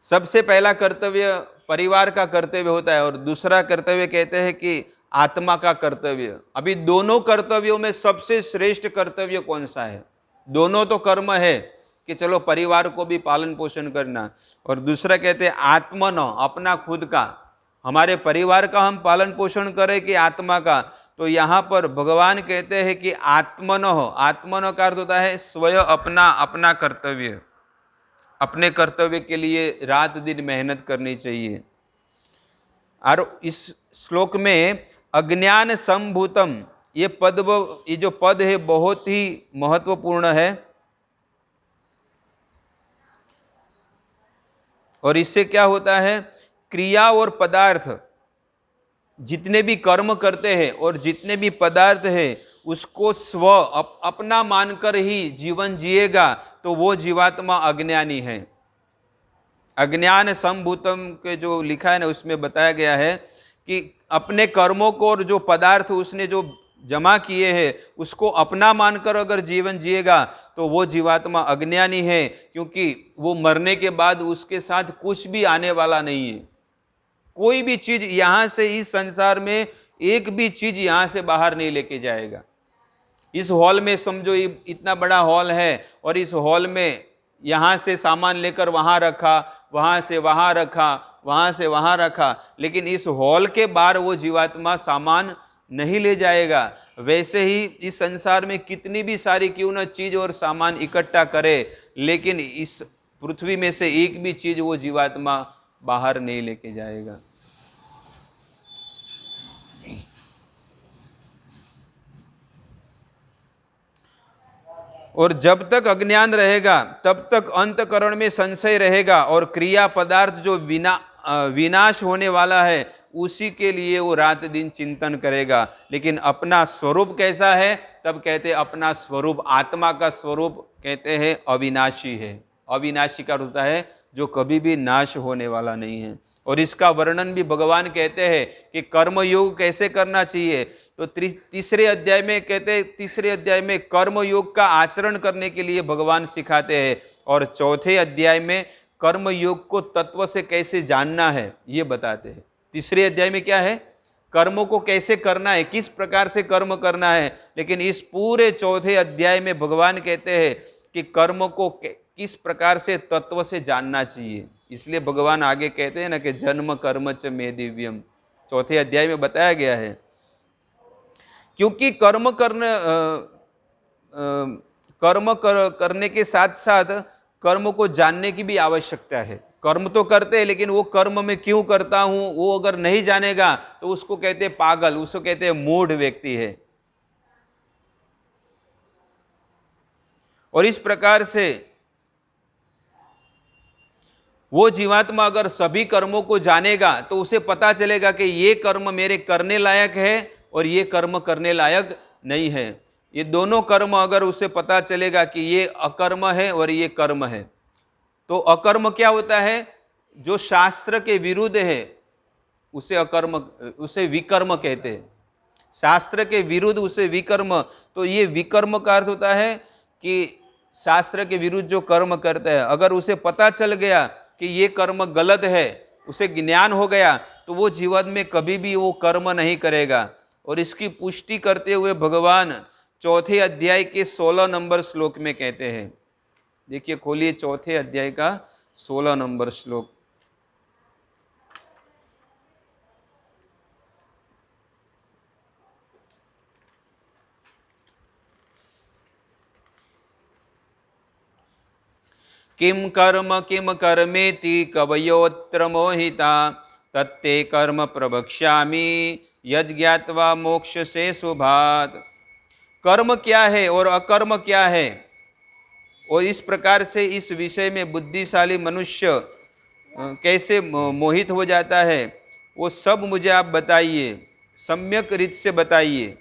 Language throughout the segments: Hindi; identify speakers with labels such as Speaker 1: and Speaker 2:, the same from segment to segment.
Speaker 1: सबसे पहला कर्तव्य परिवार का कर्तव्य होता है और दूसरा कर्तव्य कहते हैं कि आत्मा का कर्तव्य। अभी दोनों कर्तव्यों में सबसे श्रेष्ठ कर्तव्य कौन सा है? दोनों तो कर्म है कि चलो परिवार को भी पालन पोषण करना, और दूसरा कहते हैं आत्मन, अपना खुद का, हमारे परिवार का हम पालन पोषण करें कि आत्मा का। तो यहाँ पर भगवान कहते हैं कि आत्मनो, आत्मनो का अर्थ होता है स्वयं, अपना अपना कर्तव्य, अपने कर्तव्य के लिए रात दिन मेहनत करनी चाहिए। और इस श्लोक में अज्ञान संभूतम, ये ये जो पद है बहुत ही महत्वपूर्ण है, और इससे क्या होता है, क्रिया और पदार्थ, जितने भी कर्म करते हैं और जितने भी पदार्थ है उसको स्व अपना मानकर ही जीवन जिएगा तो वो जीवात्मा अज्ञानी है। अज्ञान संभूतम के जो लिखा है ना, उसमें बताया गया है कि अपने कर्मों को और जो पदार्थ उसने जो जमा किए हैं उसको अपना मानकर अगर जीवन जिएगा तो वो जीवात्मा अज्ञानी है, क्योंकि वो मरने के बाद उसके साथ कुछ भी आने वाला नहीं है। कोई भी चीज यहां से, इस संसार में एक भी चीज यहां से बाहर नहीं लेके जाएगा। इस हॉल में समझो इतना बड़ा हॉल है और इस हॉल में यहां से सामान लेकर वहां रखा, वहां से वहां रखा, वहां से वहां रखा, लेकिन इस हॉल के बाहर वो जीवात्मा सामान नहीं ले जाएगा। वैसे ही इस संसार में कितनी भी सारी क्यों न चीज और सामान इकट्ठा करे, लेकिन इस पृथ्वी में से एक भी चीज वो जीवात्मा बाहर नहीं लेके जाएगा। और जब तक अज्ञान रहेगा तब तक अंतकरण में संशय रहेगा, और क्रिया पदार्थ जो विनाश होने वाला है उसी के लिए वो रात दिन चिंतन करेगा। लेकिन अपना स्वरूप कैसा है, तब कहते हैं अपना स्वरूप, आत्मा का स्वरूप कहते हैं अविनाशी है। अविनाशी का होता है जो कभी भी नाश होने वाला नहीं है। और इसका वर्णन भी भगवान कहते हैं कि कर्म योग कैसे करना चाहिए। तो तीसरे अध्याय में कहते हैं, तीसरे अध्याय में कर्म योग का आचरण करने के लिए भगवान सिखाते हैं, और चौथे अध्याय में कर्म योग को तत्व से कैसे जानना है ये बताते हैं। तीसरे अध्याय में क्या है, कर्मों को कैसे करना है, किस प्रकार से कर्म करना है, लेकिन इस पूरे चौथे अध्याय में भगवान कहते हैं कि कर्म को किस प्रकार से तत्व से जानना चाहिए। इसलिए भगवान आगे कहते हैं ना कि जन्म कर्म च मे दिव्यम, चौथे अध्याय में बताया गया है। क्योंकि करने के साथ साथ कर्म को जानने की भी आवश्यकता है। कर्म तो करते हैं, लेकिन वो कर्म में क्यों करता हूं वो अगर नहीं जानेगा तो उसको कहते हैं पागल, उसको कहते हैं मूढ़ व्यक्ति है। और इस प्रकार से वो जीवात्मा अगर सभी कर्मों को जानेगा तो उसे पता चलेगा कि ये कर्म मेरे करने लायक है और ये कर्म करने लायक नहीं है। ये दोनों कर्म अगर उसे पता चलेगा कि ये अकर्म है और ये कर्म है, तो अकर्म क्या होता है, जो शास्त्र के विरुद्ध है उसे अकर्म, उसे विकर्म कहते हैं। शास्त्र के विरुद्ध उसे विकर्म। तो ये विकर्म का अर्थ होता है कि शास्त्र के विरुद्ध जो कर्म करता है, अगर उसे पता चल गया कि ये कर्म गलत है, उसे ज्ञान हो गया, तो वो जीवन में कभी भी वो कर्म नहीं करेगा। और इसकी पुष्टि करते हुए भगवान चौथे अध्याय के 16 नंबर श्लोक में कहते हैं। देखिए, खोलिए चौथे अध्याय का 16 नंबर श्लोक। किम कर्मेति कवयोत्र मोहिता तत्ते कर्म प्रवक्ष्यामि यद ज्ञात्वा मोक्ष से शुभात्। कर्म क्या है और अकर्म क्या है, और इस प्रकार से इस विषय में बुद्धिशाली मनुष्य कैसे मोहित हो जाता है, वो सब मुझे आप बताइए, सम्यक रीत से बताइए।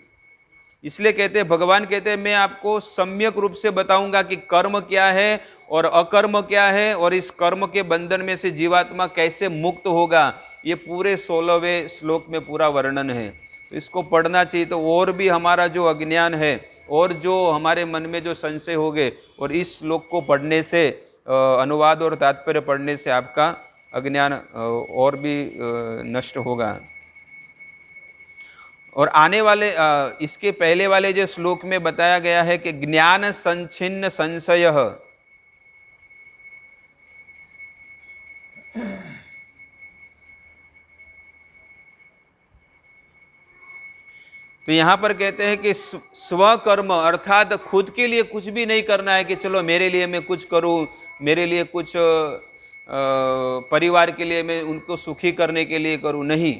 Speaker 1: इसलिए कहते हैं, भगवान कहते हैं मैं आपको सम्यक रूप से बताऊंगा कि कर्म क्या है और अकर्म क्या है, और इस कर्म के बंधन में से जीवात्मा कैसे मुक्त होगा। ये पूरे 16वें श्लोक में पूरा वर्णन है। तो इसको पढ़ना चाहिए, तो और भी हमारा जो अज्ञान है और जो हमारे मन में जो संशय हो गए, और इस श्लोक को पढ़ने से, अनुवाद और तात्पर्य पढ़ने से आपका अज्ञान और भी नष्ट होगा। और आने वाले इसके पहले वाले जो श्लोक में बताया गया है कि ज्ञान संच्छिन्न संशय, तो यहां पर कहते हैं कि स्वकर्म अर्थात खुद के लिए कुछ भी नहीं करना है कि चलो मेरे लिए मैं कुछ करूं, मेरे लिए कुछ परिवार के लिए मैं उनको सुखी करने के लिए करूं, नहीं।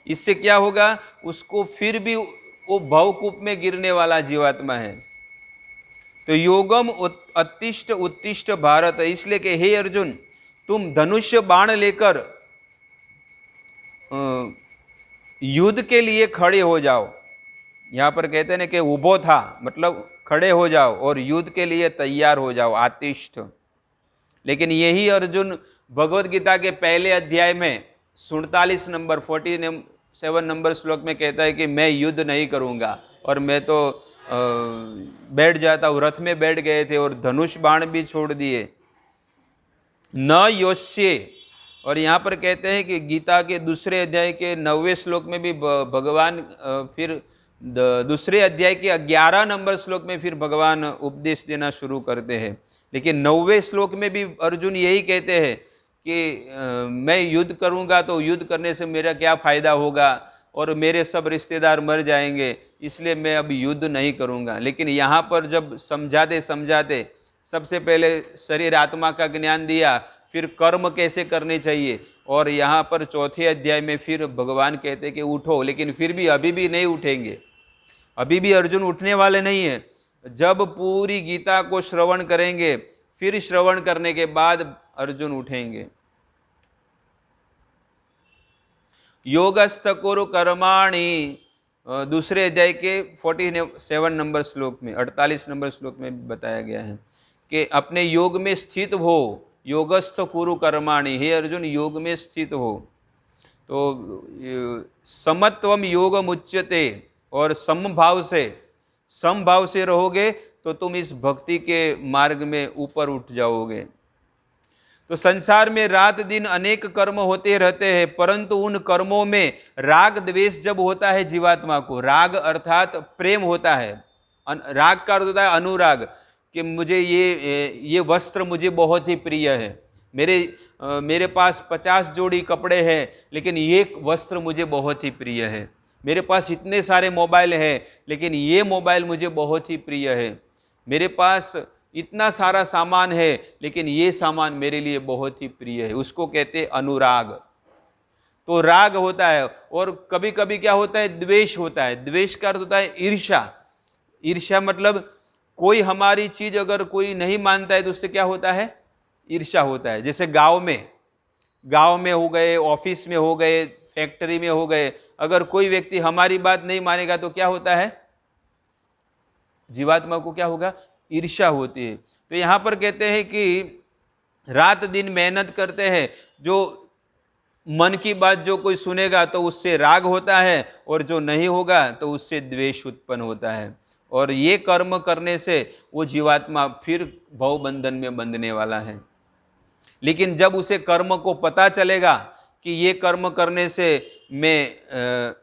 Speaker 1: इससे क्या होगा, उसको फिर भी वो भवकूप में गिरने वाला जीवात्मा है। तो योगम उत्तिष्ठ उत्तिष्ठ भारत, इसलिए कि हे अर्जुन तुम धनुष्य बाण लेकर युद्ध के लिए खड़े हो जाओ। यहाँ पर कहते हैं ना कि उभो था, मतलब खड़े हो जाओ और युद्ध के लिए तैयार हो जाओ, आतिष्ठ। लेकिन यही अर्जुन भगवत गीता के पहले अध्याय में 47 नंबर 47 नंबर श्लोक में कहता है कि मैं युद्ध नहीं करूंगा, और मैं तो बैठ जाता हूं। रथ में बैठ गए थे और धनुष बाण भी छोड़ दिए। न योष्ये, और यहाँ पर कहते हैं कि गीता के दूसरे अध्याय के 9वें श्लोक में भी भगवान फिर दूसरे अध्याय के 11 नंबर श्लोक में फिर भगवान उपदेश देना शुरू करते हैं। लेकिन 9वें श्लोक में भी अर्जुन यही कहते हैं कि मैं युद्ध करूंगा तो युद्ध करने से मेरा क्या फायदा होगा, और मेरे सब रिश्तेदार मर जाएंगे, इसलिए मैं अब युद्ध नहीं करूंगा। लेकिन यहाँ पर जब समझाते समझाते सबसे पहले शरीर आत्मा का ज्ञान दिया, फिर कर्म कैसे करने चाहिए, और यहाँ पर चौथे अध्याय में फिर भगवान कहते कि उठो। लेकिन फिर भी अभी भी नहीं उठेंगे, अभी भी अर्जुन उठने वाले नहीं है। जब पूरी गीता को श्रवण करेंगे, फिर श्रवण करने के बाद अर्जुन उठेंगे। योगस्थ कुरु कर्माणि, दूसरे अध्याय के 47 नंबर श्लोक में, 48 नंबर श्लोक में बताया गया है कि अपने योग में स्थित हो। योगस्थ कुरु कर्माणि, हे अर्जुन योग में स्थित हो। तो समत्वम योग मुच्यते, और समभाव से रहोगे तो तुम इस भक्ति के मार्ग में ऊपर उठ जाओगे। तो संसार में रात दिन अनेक कर्म होते रहते हैं, परंतु उन कर्मों में राग द्वेष जब होता है जीवात्मा को, राग अर्थात प्रेम होता है, राग का अर्थ होता है अनुराग, कि मुझे ये वस्त्र मुझे बहुत ही प्रिय है, मेरे पास 50 जोड़ी कपड़े हैं लेकिन ये वस्त्र मुझे बहुत ही प्रिय है, मेरे पास इतने सारे मोबाइल हैं लेकिन ये मोबाइल मुझे बहुत ही प्रिय है, मेरे पास इतना सारा सामान है लेकिन ये सामान मेरे लिए बहुत ही प्रिय है, उसको कहते हैं अनुराग। तो राग होता है, और कभी कभी क्या होता है, द्वेष होता है। द्वेष का अर्थ होता है ईर्ष्या। ईर्ष्या मतलब कोई हमारी चीज अगर कोई नहीं मानता है तो उससे क्या होता है, ईर्ष्या होता है। जैसे गांव में हो गए, ऑफिस में हो गए, फैक्ट्री में हो गए, अगर कोई व्यक्ति हमारी बात नहीं मानेगा तो क्या होता है, जीवात्मा को क्या होगा, ईर्ष्या होती है। तो यहां पर कहते हैं कि रात दिन मेहनत करते हैं, जो मन की बात जो कोई सुनेगा तो उससे राग होता है, और जो नहीं होगा तो उससे द्वेष उत्पन्न होता है। और ये कर्म करने से वो जीवात्मा फिर भव बंधन में बंधने वाला है। लेकिन जब उसे कर्म को पता चलेगा कि ये कर्म करने से मैं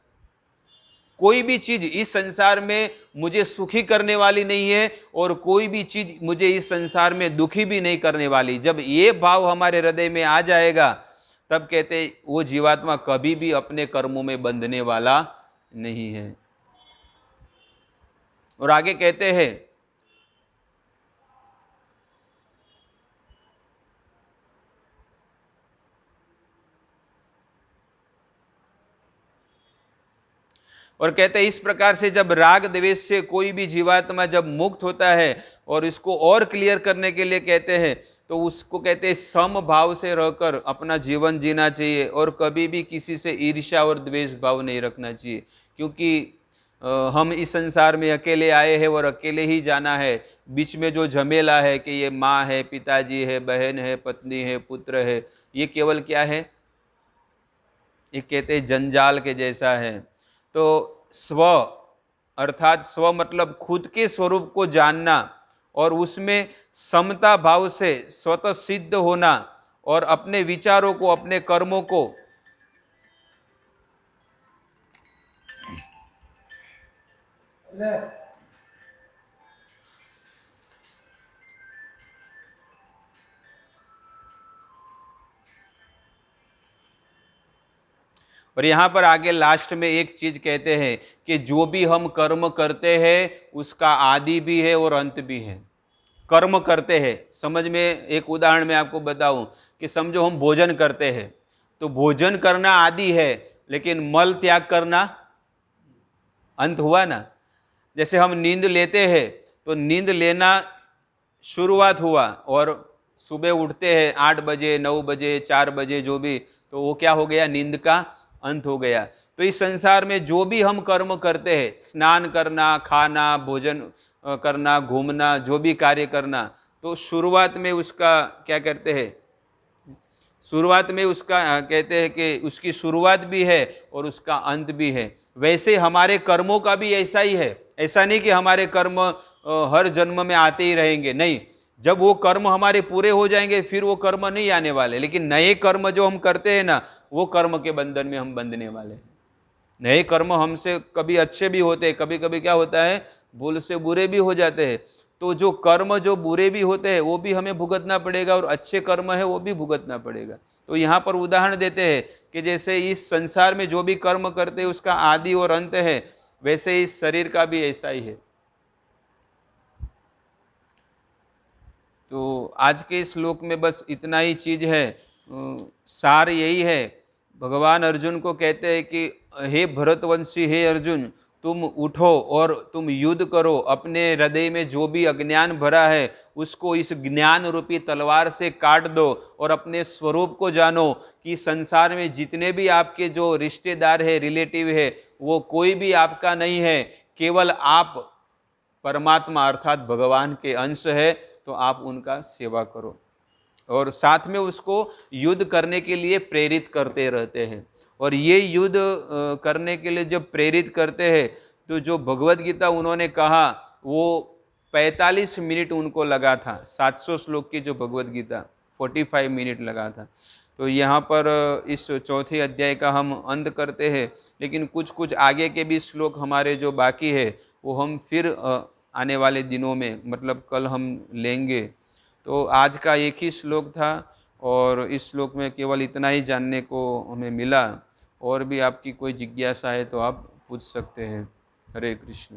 Speaker 1: कोई भी चीज इस संसार में मुझे सुखी करने वाली नहीं है, और कोई भी चीज मुझे इस संसार में दुखी भी नहीं करने वाली, जब ये भाव हमारे हृदय में आ जाएगा तब कहते वो जीवात्मा कभी भी अपने कर्मों में बंधने वाला नहीं है। और आगे कहते हैं और कहते हैं इस प्रकार से जब राग द्वेष से कोई भी जीवात्मा जब मुक्त होता है, और इसको और क्लियर करने के लिए कहते हैं, तो उसको कहते हैं सम भाव से रहकर अपना जीवन जीना चाहिए, और कभी भी किसी से ईर्ष्या और द्वेष भाव नहीं रखना चाहिए। क्योंकि हम इस संसार में अकेले आए हैं और अकेले ही जाना है। बीच में जो झमेला है कि ये माँ है, पिताजी है, बहन है, पत्नी है, पुत्र है, ये केवल क्या है, ये कहते हैं जंजाल के जैसा है। तो स्व अर्थात स्व मतलब खुद के स्वरूप को जानना, और उसमें समता भाव से स्वतः सिद्ध होना, और अपने विचारों को, अपने कर्मों को और यहाँ पर आगे लास्ट में एक चीज कहते हैं कि जो भी हम कर्म करते हैं उसका आदि भी है और अंत भी है। कर्म करते हैं, समझ में एक उदाहरण मैं आपको बताऊं कि समझो हम भोजन करते हैं, तो भोजन करना आदि है, लेकिन मल त्याग करना अंत हुआ ना। जैसे हम नींद लेते हैं तो नींद लेना शुरुआत हुआ, और सुबह उठते हैं 8 बजे, 9 बजे, 4 बजे, जो भी, तो वो क्या हो गया, नींद का अंत हो गया। तो इस संसार में जो भी हम कर्म करते हैं, स्नान करना, खाना, भोजन करना, घूमना, जो भी कार्य करना, तो शुरुआत में उसका क्या करते हैं, शुरुआत में उसका कहते हैं कि उसकी शुरुआत भी है और उसका अंत भी है। वैसे हमारे कर्मों का भी ऐसा ही है। ऐसा नहीं कि हमारे कर्म हर जन्म में आते ही रहेंगे, नहीं। जब वो कर्म हमारे पूरे हो जाएंगे फिर वो कर्म नहीं आने वाले, लेकिन नए कर्म जो हम करते हैं ना, वो कर्म के बंधन में हम बंधने वाले हैं। नए कर्म हमसे कभी अच्छे भी होते हैं, कभी कभी क्या होता है, भूल से बुरे भी हो जाते हैं। तो जो कर्म जो बुरे भी होते हैं वो भी हमें भुगतना पड़ेगा, और अच्छे कर्म है वो भी भुगतना पड़ेगा। तो यहाँ पर उदाहरण देते हैं कि जैसे इस संसार में जो भी कर्म करते हैं उसका आदि और अंत है, वैसे इस शरीर का भी ऐसा ही है। तो आज के श्लोक में बस इतना ही चीज है, सार यही है। भगवान अर्जुन को कहते हैं कि हे भरतवंशी, हे अर्जुन, तुम उठो और तुम युद्ध करो। अपने हृदय में जो भी अज्ञान भरा है उसको इस ज्ञान रूपी तलवार से काट दो, और अपने स्वरूप को जानो कि संसार में जितने भी आपके जो रिश्तेदार है, रिलेटिव है, वो कोई भी आपका नहीं है। केवल आप परमात्मा अर्थात भगवान के अंश है, तो आप उनका सेवा करो। और साथ में उसको युद्ध करने के लिए प्रेरित करते रहते हैं। और ये युद्ध करने के लिए जब प्रेरित करते हैं, तो जो भगवत गीता उन्होंने कहा वो 45 मिनट उनको लगा था। 700 श्लोक की जो भगवत गीता, 45 मिनट लगा था। तो यहाँ पर इस चौथे अध्याय का हम अंत करते हैं, लेकिन कुछ कुछ आगे के भी श्लोक हमारे जो बाकी है वो हम फिर आने वाले दिनों में, मतलब कल हम लेंगे। तो आज का एक ही श्लोक था, और इस श्लोक में केवल इतना ही जानने को हमें मिला। और भी आपकी कोई जिज्ञासा है तो आप पूछ सकते हैं। हरे कृष्ण।